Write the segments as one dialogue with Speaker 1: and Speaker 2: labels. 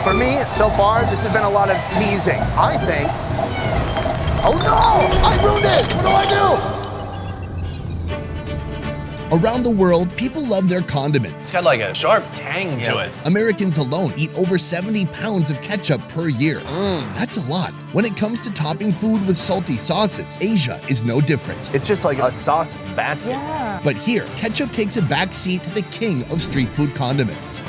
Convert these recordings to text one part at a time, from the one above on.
Speaker 1: For me, so far, this has been a lot of teasing. I think... Oh no! I ruined it! What do?
Speaker 2: Around the world, people love their condiments.
Speaker 3: It's got like a sharp tang to it.
Speaker 2: Americans alone eat over 70 pounds of ketchup per year. That's a lot. When it comes to topping food with salty sauces, Asia is no different.
Speaker 1: It's just like a sauce basket.
Speaker 4: Yeah.
Speaker 2: But here, ketchup takes a backseat to the king of street food condiments.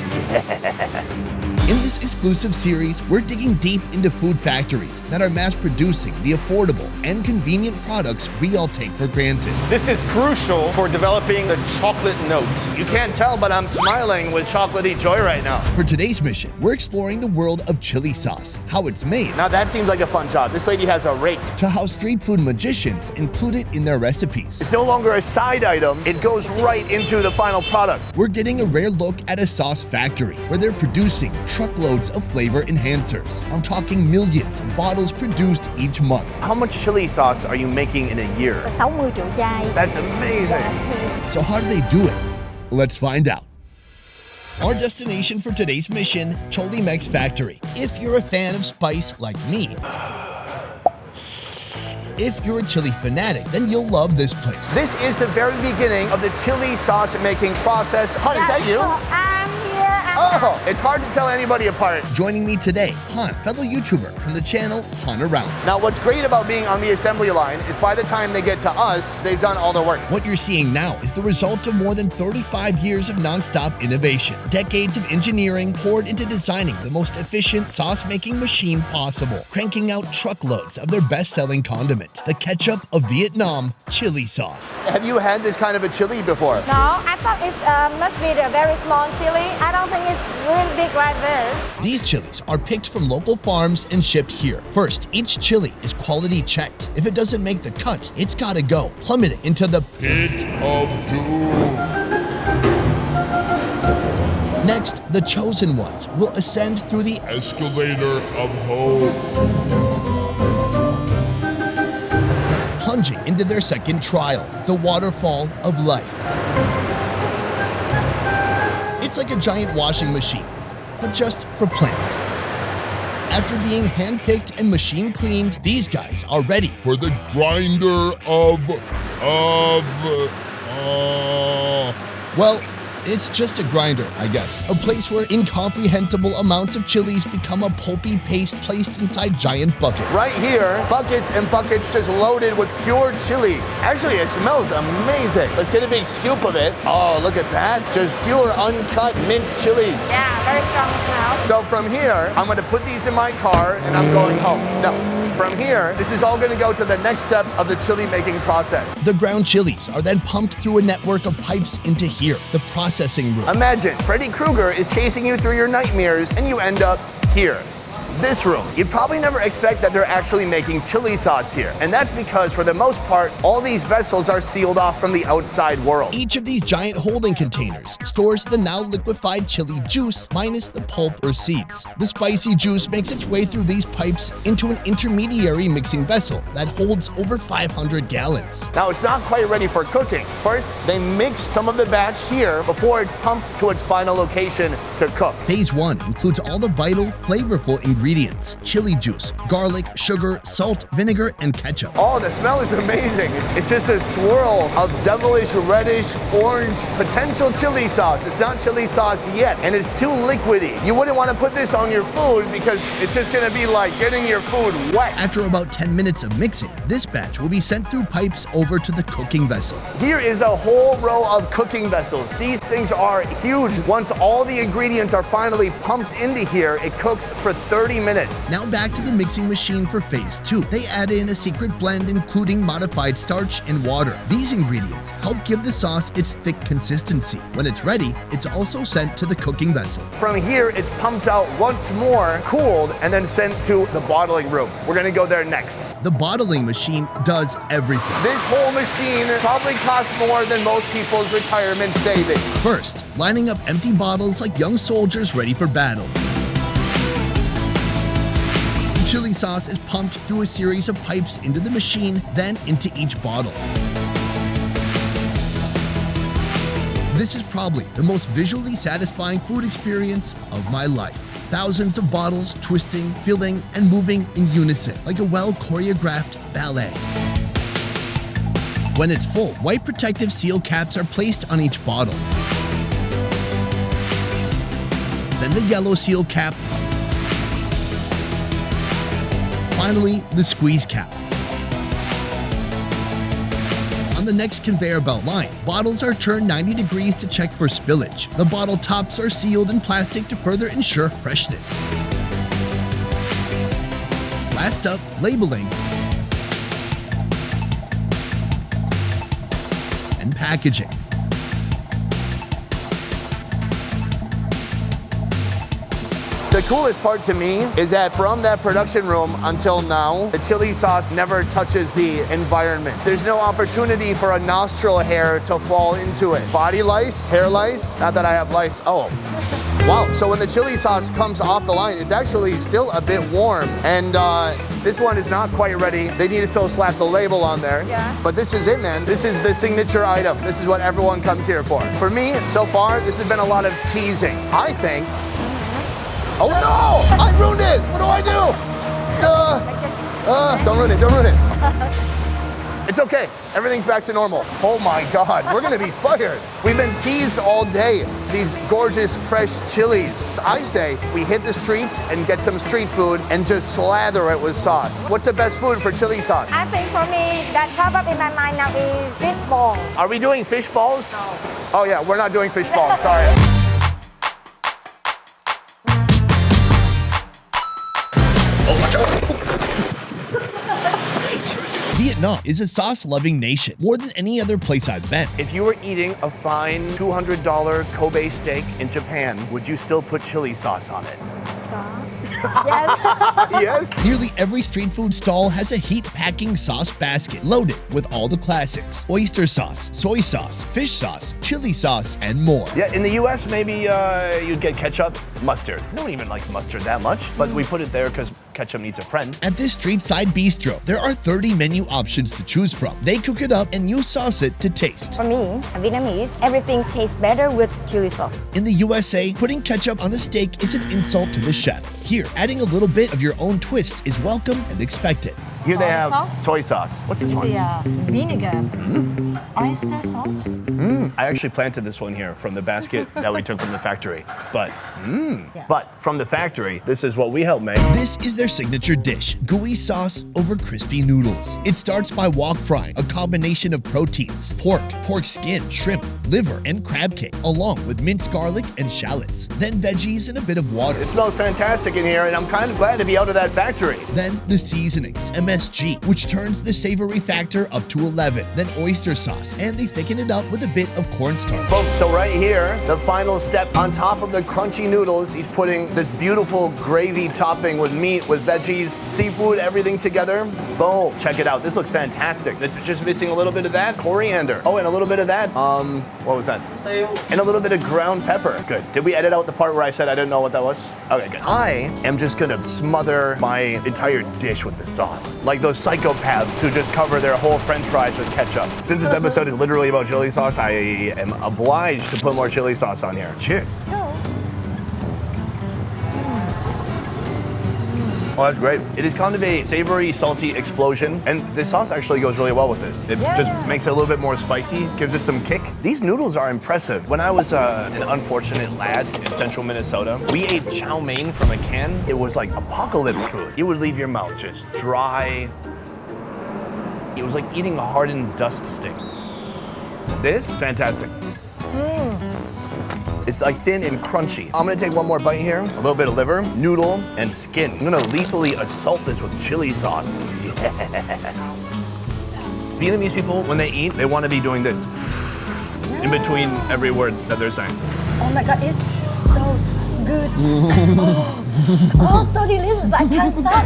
Speaker 2: In this exclusive series, we're digging deep into food factories that are mass-producing the affordable and convenient products we all take for granted.
Speaker 5: This is crucial for developing the chocolate notes.
Speaker 1: You can't tell, but I'm smiling with chocolatey joy right now.
Speaker 2: For today's mission, we're exploring the world of chili sauce, how it's made,
Speaker 1: Now that seems like a fun job. This lady has a rake.
Speaker 2: to how street food magicians include it in their recipes.
Speaker 1: It's no longer a side item. It goes right into the final product.
Speaker 2: We're getting a rare look at a sauce factory where they're producing truckloads of flavor enhancers. I'm talking millions of bottles produced each month.
Speaker 1: How much chili sauce are you making in a year?
Speaker 4: 60 triệu chai.
Speaker 1: That's amazing.
Speaker 2: So how do they do it? Let's find out. Our destination for today's mission, CHOLIMEX factory. If you're a fan of spice like me, if you're a chili fanatic, then you'll love this place.
Speaker 1: This is the very beginning of the chili sauce making process. Hun, is that you?
Speaker 4: I'm here.
Speaker 1: Oh, it's hard to tell anybody apart.
Speaker 2: Joining me today, Han, fellow YouTuber from the channel Han Around.
Speaker 1: Now, what's great about being on the assembly line is by the time they get to us, they've done all the work.
Speaker 2: What you're seeing now is the result of more than 35 years of non-stop innovation. Decades of engineering poured into designing the most efficient sauce-making machine possible, cranking out truckloads of their best-selling condiment, the ketchup of Vietnam, chili sauce.
Speaker 1: Have you had this kind of a chili before?
Speaker 4: No, I thought it must be the very small chili. I don't think it's really big like this.
Speaker 2: These chilies are picked from local farms and shipped here. First, each chili is quality checked. If it doesn't make the cut, it's gotta go, plummeting into the pit of doom. Next, the chosen ones will ascend through the escalator of hope, plunging into their second trial, the waterfall of life. It's like a giant washing machine, but just for plants. After being hand-picked and machine cleaned, these guys are ready for the grinder well, it's just a grinder, I guess. A place where incomprehensible amounts of chilies become a pulpy paste placed inside giant buckets.
Speaker 1: Right here, buckets and buckets just loaded with pure chilies. Actually, it smells amazing. Let's get a big scoop of it. Oh, look at that. Just pure, uncut, minced chilies.
Speaker 4: Yeah, very strong smell.
Speaker 1: So from here, I'm gonna put these in my car and I'm going home. No, from here, this is all gonna go to the next step of the chili making process.
Speaker 2: The ground chilies are then pumped through a network of pipes into here, the processing room.
Speaker 1: Imagine Freddy Krueger is chasing you through your nightmares and you end up here. This room. You'd probably never expect that they're actually making chili sauce here. And that's because for the most part, all these vessels are sealed off from the outside world.
Speaker 2: Each of these giant holding containers stores the now liquefied chili juice minus the pulp or seeds. The spicy juice makes its way through these pipes into an intermediary mixing vessel that holds over 500 gallons.
Speaker 1: Now it's not quite ready for cooking. First, they mix some of the batch here before it's pumped to its final location to cook.
Speaker 2: Phase 1 includes all the vital, flavorful ingredients: chili juice, garlic, sugar, salt, vinegar, and ketchup.
Speaker 1: Oh, the smell is amazing. It's just a swirl of devilish, reddish, orange, potential chili sauce. It's not chili sauce yet, and it's too liquidy. You wouldn't want to put this on your food because it's just gonna be like getting your food wet.
Speaker 2: After about 10 minutes of mixing, this batch will be sent through pipes over to the cooking vessel.
Speaker 1: Here is a whole row of cooking vessels. These things are huge. Once all the ingredients are finally pumped into here, it cooks for 30 minutes.
Speaker 2: Now back to the mixing machine for phase 2. They add in a secret blend including modified starch and water. These ingredients help give the sauce its thick consistency. When it's ready, it's also sent to the cooking vessel.
Speaker 1: From here, it's pumped out once more, cooled, and then sent to the bottling room. We're gonna go there next.
Speaker 2: The bottling machine does everything.
Speaker 1: This whole machine probably costs more than most people's retirement savings.
Speaker 2: First, lining up empty bottles like young soldiers ready for battle. Chili sauce is pumped through a series of pipes into the machine, then into each bottle. This is probably the most visually satisfying food experience of my life. Thousands of bottles twisting, filling, and moving in unison like a well-choreographed ballet. When it's full, white protective seal caps are placed on each bottle. Then the yellow seal cap. Finally, the squeeze cap. On the next conveyor belt line, bottles are turned 90 degrees to check for spillage. The bottle tops are sealed in plastic to further ensure freshness. Last up, labeling and packaging.
Speaker 1: The coolest part to me is that from that production room until now, the chili sauce never touches the environment. There's no opportunity for a nostril hair to fall into it. Body lice, hair lice, not that I have lice. Oh, wow. So when the chili sauce comes off the line, it's actually still a bit warm. And this one is not quite ready. They need to still slap the label on there.
Speaker 4: Yeah.
Speaker 1: But this is it, man. This is the signature item. This is what everyone comes here for. For me, so far, this has been a lot of teasing. I think. Oh no! I ruined it! What do I do? Don't ruin it, don't ruin it. It's okay, everything's back to normal. Oh my God, we're gonna be fired. We've been teased all day, these gorgeous fresh chilies. I say we hit the streets and get some street food and just slather it with sauce. What's the best food for chili sauce?
Speaker 4: I think for me, that pop up in my mind now is fish ball.
Speaker 1: Are we doing fish balls? No. Oh yeah, we're not doing fish balls, sorry.
Speaker 2: Vietnam is a sauce-loving nation, more than any other place I've been.
Speaker 1: If you were eating a fine $200 Kobe steak in Japan, would you still put chili sauce on it?
Speaker 4: Yes.
Speaker 1: Yes?
Speaker 2: Nearly every street food stall has a heat-packing sauce basket loaded with all the classics: oyster sauce, soy sauce, fish sauce, chili sauce, and more.
Speaker 1: Yeah, in the US, maybe you'd get ketchup, mustard. No one even likes mustard that much, but we put it there because ketchup needs a friend.
Speaker 2: At this street side bistro, there are 30 menu options to choose from. They cook it up and you sauce it to taste.
Speaker 4: For me, Vietnamese, everything tastes better with chili sauce.
Speaker 2: In the USA, putting ketchup on a steak is an insult to the chef. Here, adding a little bit of your own twist is welcome and expected.
Speaker 1: Here they
Speaker 4: Soy
Speaker 1: have
Speaker 4: sauce?
Speaker 1: soy sauce. What's this one?
Speaker 4: Vinegar. Oyster sauce.
Speaker 1: I actually planted this one here from the basket that we took from the factory. But from the factory, this is what we helped make.
Speaker 2: This is their signature dish, gooey sauce over crispy noodles. It starts by wok frying a combination of proteins: pork, pork skin, shrimp, liver, and crab cake, along with minced garlic and shallots. Then veggies and a bit of water.
Speaker 1: It smells fantastic in here, and I'm kind of glad to be out of that factory.
Speaker 2: Then the seasonings, MSG, which turns the savory factor up to 11. Then oyster sauce, and they thicken it up with a bit of cornstarch.
Speaker 1: Boom, so right here, the final step on top of the crunchy noodles, he's putting this beautiful gravy topping with meat, with veggies, seafood, everything together. Boom, check it out. This looks fantastic. It's just missing a little bit of that coriander. Oh, and a little bit of that, what was that? And a little bit of ground pepper. Good. Did we edit out the part where I said I didn't know what that was? Okay, good. I am just gonna smother my entire dish with the sauce. Like those psychopaths who just cover their whole french fries with ketchup. Since this episode is literally about chili sauce, I am obliged to put more chili sauce on here. Cheers. Oh, that's great. It is kind of a savory, salty explosion, and the sauce actually goes really well with this. It just makes it a little bit more spicy, gives it some kick. These noodles are impressive. When I was an unfortunate lad in central Minnesota, we ate chow mein from a can. It was like apocalypse food. It would leave your mouth just dry. It was like eating a hardened dust stick. This, fantastic. It's like thin and crunchy. I'm gonna take one more bite here. A little bit of liver, noodle, and skin. I'm gonna lethally assault this with chili sauce. Yeah. Vietnamese people, when they eat, they wanna be doing this in between every word that they're saying.
Speaker 4: Oh my God, it's so good. Oh, so delicious, I can't stop.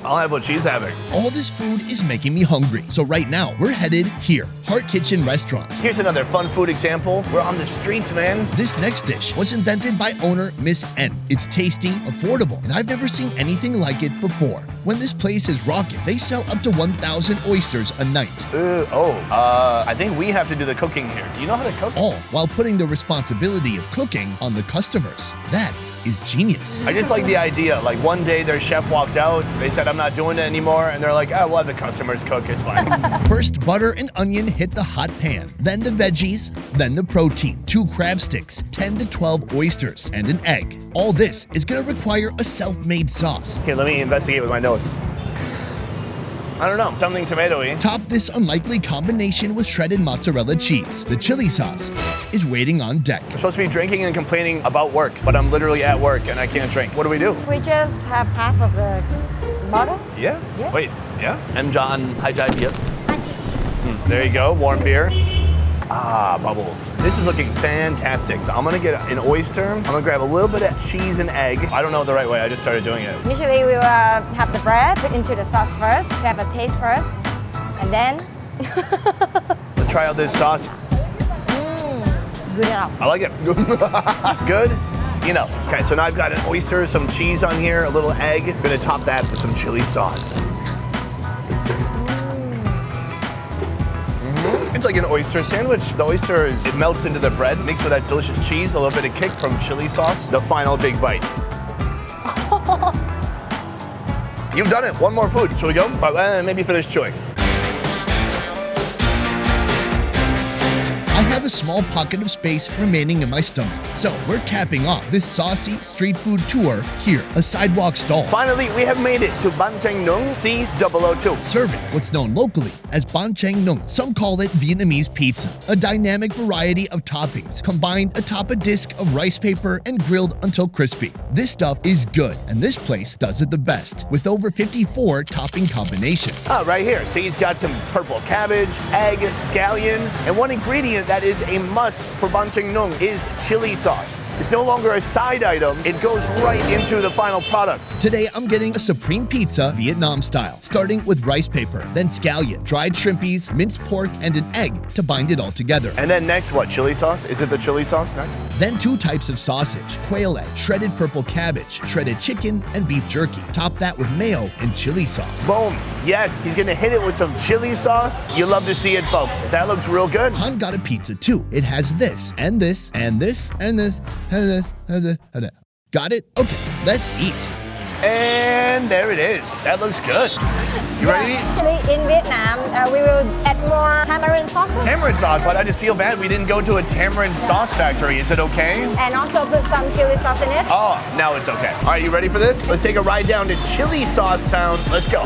Speaker 1: I'll have what she's having.
Speaker 2: All this food is making me hungry, so right now we're headed here, Heart Kitchen Restaurant.
Speaker 1: Here's another fun food example. We're on the streets, man.
Speaker 2: This next dish was invented by owner Miss N. It's tasty, affordable, and I've never seen anything like it before. When this place is rocking, they sell up to 1,000 oysters a night.
Speaker 1: I think we have to do the cooking here. Do you know how to cook?
Speaker 2: All while putting the responsibility of cooking on the customers. That is genius.
Speaker 1: I just like the idea. Like one day their chef walked out, they said, I'm not doing it anymore. And they're like, oh, we'll have the customers cook, it's fine.
Speaker 2: First, butter and onion hit the hot pan, then the veggies, then the protein, 2 crab sticks, 10 to 12 oysters, and an egg. All this is gonna require a self-made sauce.
Speaker 1: Here, let me investigate with my nose. I don't know, something tomatoey.
Speaker 2: Top this unlikely combination with shredded mozzarella cheese. The chili sauce is waiting on deck.
Speaker 1: I'm supposed to be drinking and complaining about work, but I'm literally at work and I can't drink. What do we do?
Speaker 4: We just have half of the bottle.
Speaker 1: Yeah?
Speaker 4: Yeah.
Speaker 1: Wait, yeah? I'm John. Hi, Jai. There you go, warm beer. Ah, bubbles. This is looking fantastic. So I'm gonna get an oyster. I'm gonna grab a little bit of cheese and egg. I don't know the right way, I just started doing it.
Speaker 4: Usually we will have the bread put into the sauce first, to have a taste first, and then
Speaker 1: Let's try out this sauce.
Speaker 4: good enough.
Speaker 1: I like it. Good enough. Okay, so now I've got an oyster, some cheese on here, a little egg. I'm gonna top that with some chili sauce. It's like an oyster sandwich. The oyster, it melts into the bread, mixed with that delicious cheese, a little bit of kick from chili sauce. The final big bite. You've done it. One more food. Shall we go? Maybe finish chewing.
Speaker 2: I have a small pocket of space remaining in my stomach, so we're capping off this saucy street food tour here, a sidewalk stall.
Speaker 1: Finally, we have made it to Ban Cheng Nung C002.
Speaker 2: Serving what's known locally as Ban Cheng Nung. Some call it Vietnamese pizza, a dynamic variety of toppings combined atop a disc of rice paper and grilled until crispy. This stuff is good, and this place does it the best, with over 54 topping combinations.
Speaker 1: Oh, right here. See, he's got some purple cabbage, egg, scallions, and one ingredient that is a must for Ban Cheng Nung is chili sauce. It's no longer a side item, it goes right into the final product.
Speaker 2: Today, I'm getting a supreme pizza Vietnam style, starting with rice paper, then scallion, dried shrimpies, minced pork, and an egg to bind it all together.
Speaker 1: And then next, what, chili sauce? Is it the chili sauce next?
Speaker 2: Then 2 types of sausage, quail egg, shredded purple cabbage, shredded chicken, and beef jerky. Top that with mayo and chili sauce.
Speaker 1: Boom. Yes, he's gonna hit it with some chili sauce. You love to see it, folks. That looks real good.
Speaker 2: Han got a pizza too. It has this, and this, and this, and this, and this, and this, and this. Got it? Okay, let's eat.
Speaker 1: And there it is. That looks good. You ready to eat?
Speaker 4: Actually, in Vietnam, we will add more tamarind sauces.
Speaker 1: Tamarind sauce, but I just feel bad we didn't go to a tamarind sauce factory. Is it okay?
Speaker 4: And also put some chili sauce in it.
Speaker 1: Oh, now it's okay. All right, you ready for this? Let's take a ride down to Chili Sauce Town. Let's go.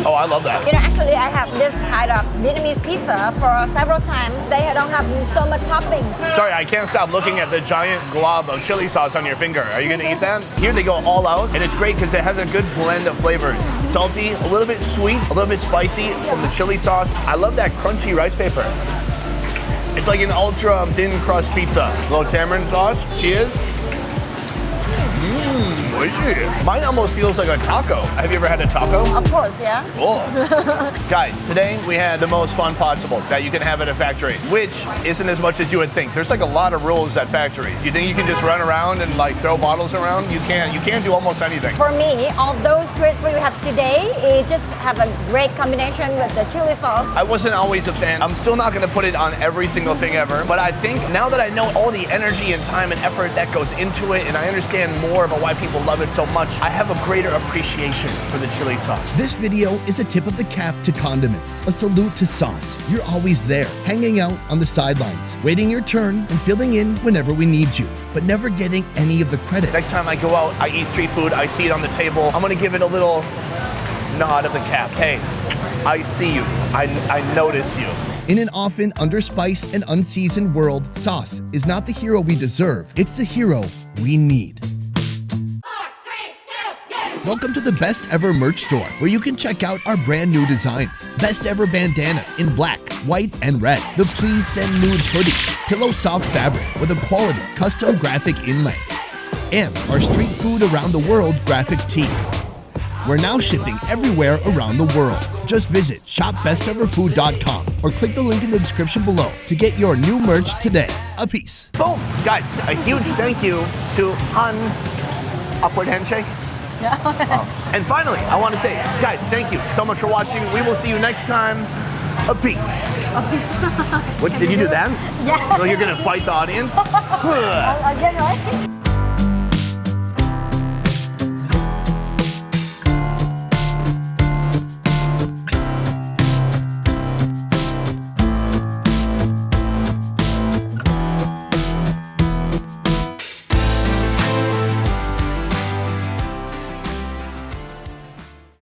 Speaker 1: Oh, I love that.
Speaker 4: You know, actually, I have this kind of Vietnamese pizza for several times. They don't have so much toppings.
Speaker 1: Sorry, I can't stop looking at the giant glob of chili sauce on your finger. Are you gonna eat that? Here they go all out, and it's great because it has a good blend of flavors. Salty, a little bit sweet, a little bit spicy from the chili sauce. I love that crunchy rice paper. It's like an ultra thin crust pizza. A little tamarind sauce. Cheers. Mine almost feels like a taco. Have you ever had a taco?
Speaker 4: Of course, yeah.
Speaker 1: Oh. Guys, today we had the most fun possible that you can have at a factory, which isn't as much as you would think. There's like a lot of rules at factories. You think you can just run around and like throw bottles around? You can't do almost anything.
Speaker 4: For me, all those great food we have today, it just have a great combination with the chili sauce.
Speaker 1: I wasn't always a fan. I'm still not gonna put it on every single thing ever, but I think now that I know all the energy and time and effort that goes into it, and I understand more about why people love it so much, I have a greater appreciation for the chili sauce.
Speaker 2: This video is a tip of the cap to condiments, a salute to sauce. You're always there, hanging out on the sidelines, waiting your turn and filling in whenever we need you, but never getting any of the credit.
Speaker 1: Next time I go out, I eat street food, I see it on the table, I'm gonna give it a little nod of the cap. Hey, I see you, I notice you.
Speaker 2: In an often underspiced and unseasoned world, sauce is not the hero we deserve, it's the hero we need. Welcome to the Best Ever merch store, where you can check out our brand new designs. Best Ever bandanas in black, white, and red. The Please Send Nudes hoodie, pillow soft fabric with a quality custom graphic inlay. And our street food around the world graphic tee. We're now shipping everywhere around the world. Just visit shopbesteverfood.com or click the link in the description below to get your new merch today. A peace.
Speaker 1: Boom! Guys, a huge thank you to Han. Upward handshake. And finally, I want to say, guys, thank you so much for watching. We will see you next time. A piece. What, did you do that?
Speaker 4: Yeah.
Speaker 1: Like you're gonna fight the audience?
Speaker 4: Again, right?